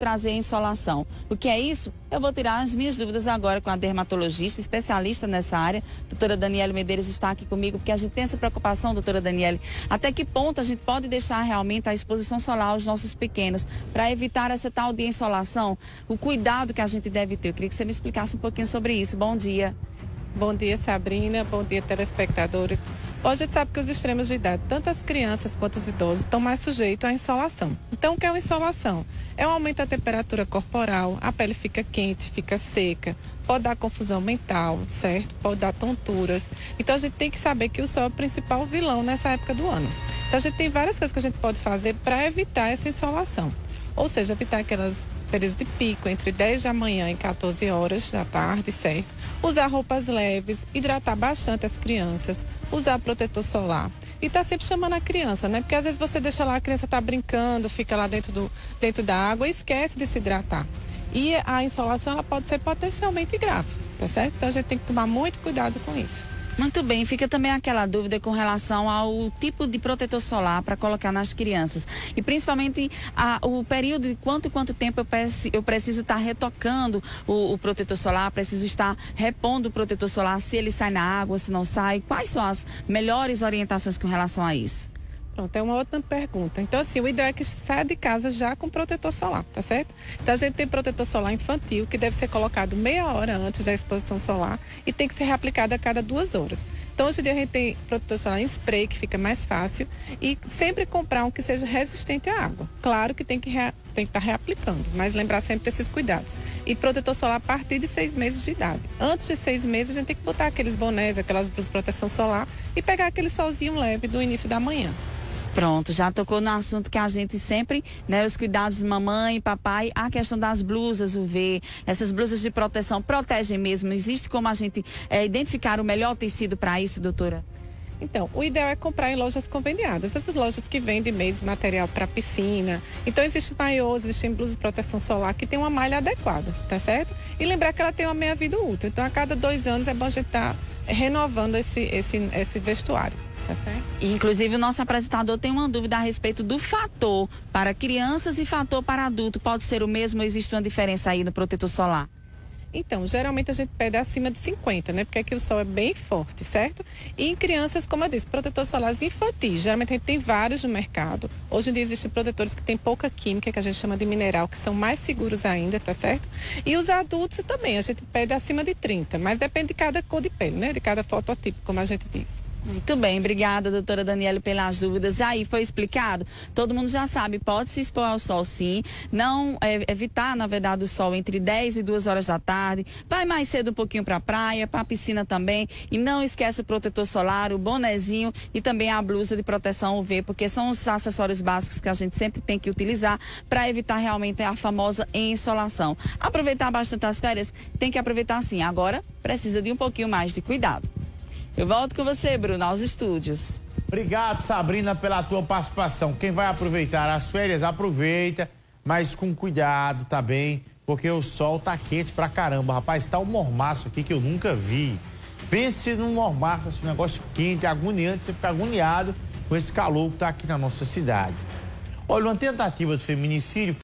trazer insolação. O que é isso? Eu vou tirar as minhas dúvidas agora com a dermatologista, especialista nessa área. Doutora Daniele Medeiros está aqui comigo, porque a gente tem essa preocupação, doutora Daniele, até que ponto a gente pode deixar realmente a exposição solar aos nossos pequenos, para evitar essa tal de insolação, o cuidado que a gente deve ter. Eu queria que você me explicasse um pouquinho sobre isso. Bom dia. Bom dia, Sabrina. Bom dia, telespectadores. Hoje a gente sabe que os extremos de idade, tanto as crianças quanto os idosos, estão mais sujeitos à insolação. Então, o que é uma insolação? É um aumento da temperatura corporal, a pele fica quente, fica seca, pode dar confusão mental, certo? Pode dar tonturas. Então, a gente tem que saber que o sol é o principal vilão nessa época do ano. Então, a gente tem várias coisas que a gente pode fazer para evitar essa insolação. Ou seja, evitar aquelas períodos de pico entre 10 da manhã e 14 horas da tarde, certo? Usar roupas leves, hidratar bastante as crianças, usar protetor solar. E tá sempre chamando a criança, né? Porque às vezes você deixa lá, a criança tá brincando, fica lá dentro da água e esquece de se hidratar. E a insolação, ela pode ser potencialmente grave, tá certo? Então a gente tem que tomar muito cuidado com isso. Muito bem, fica também aquela dúvida com relação ao tipo de protetor solar para colocar nas crianças. E principalmente o período de quanto tempo eu preciso estar retocando o protetor solar, preciso estar repondo o protetor solar, se ele sai na água, se não sai. Quais são as melhores orientações com relação a isso? Pronto, é uma outra pergunta. Então, assim, o ideal é que saia de casa já com protetor solar, tá certo? Então, a gente tem protetor solar infantil, que deve ser colocado meia hora antes da exposição solar e tem que ser reaplicado a cada 2 horas. Então, hoje em dia, a gente tem protetor solar em spray, que fica mais fácil, e sempre comprar um que seja resistente à água. Claro que tem que estar reaplicando, mas lembrar sempre desses cuidados. E protetor solar a partir de 6 meses de idade. Antes de 6 meses, a gente tem que botar aqueles bonés, aquelas blusas de proteção solar e pegar aquele solzinho leve do início da manhã. Pronto, já tocou no assunto que a gente sempre, né, os cuidados de mamãe e papai, a questão das blusas UV, essas blusas de proteção protegem mesmo? Existe como a gente identificar o melhor tecido para isso, doutora? Então, o ideal é comprar em lojas conveniadas, essas lojas que vendem mesmo material para piscina. Então, existem maiôs, existem blusas de proteção solar que tem uma malha adequada, tá certo? E lembrar que ela tem uma meia-vida útil. Então, a cada 2 anos é bom a gente estar renovando esse vestuário. E, inclusive, o nosso apresentador tem uma dúvida a respeito do fator para crianças e fator para adulto. Pode ser o mesmo ou existe uma diferença aí no protetor solar? Então, geralmente a gente pede acima de 50, né? Porque aqui o sol é bem forte, certo? E em crianças, como eu disse, protetores solares infantis. Geralmente a gente tem vários no mercado. Hoje em dia existem protetores que têm pouca química, que a gente chama de mineral, que são mais seguros ainda, tá certo? E os adultos também, a gente pede acima de 30, mas depende de cada cor de pele, né? De cada fototipo, como a gente diz. Muito bem, obrigada, doutora Daniele, pelas dúvidas. Aí foi explicado, todo mundo já sabe, pode se expor ao sol sim, não evitar, na verdade, o sol entre 10 e 2 horas da tarde, vai mais cedo um pouquinho para a praia, para a piscina também, e não esquece o protetor solar, o bonezinho e também a blusa de proteção UV, porque são os acessórios básicos que a gente sempre tem que utilizar para evitar realmente a famosa insolação. Aproveitar bastante as férias, tem que aproveitar sim, agora precisa de um pouquinho mais de cuidado. Eu volto com você, Bruno, aos estúdios. Obrigado, Sabrina, pela tua participação. Quem vai aproveitar as férias, aproveita, mas com cuidado, tá bem? Porque o sol tá quente pra caramba. Rapaz, tá um mormaço aqui que eu nunca vi. Pense num mormaço, esse negócio quente, agoniante, você fica agoniado com esse calor que tá aqui na nossa cidade. Olha, uma tentativa de feminicídio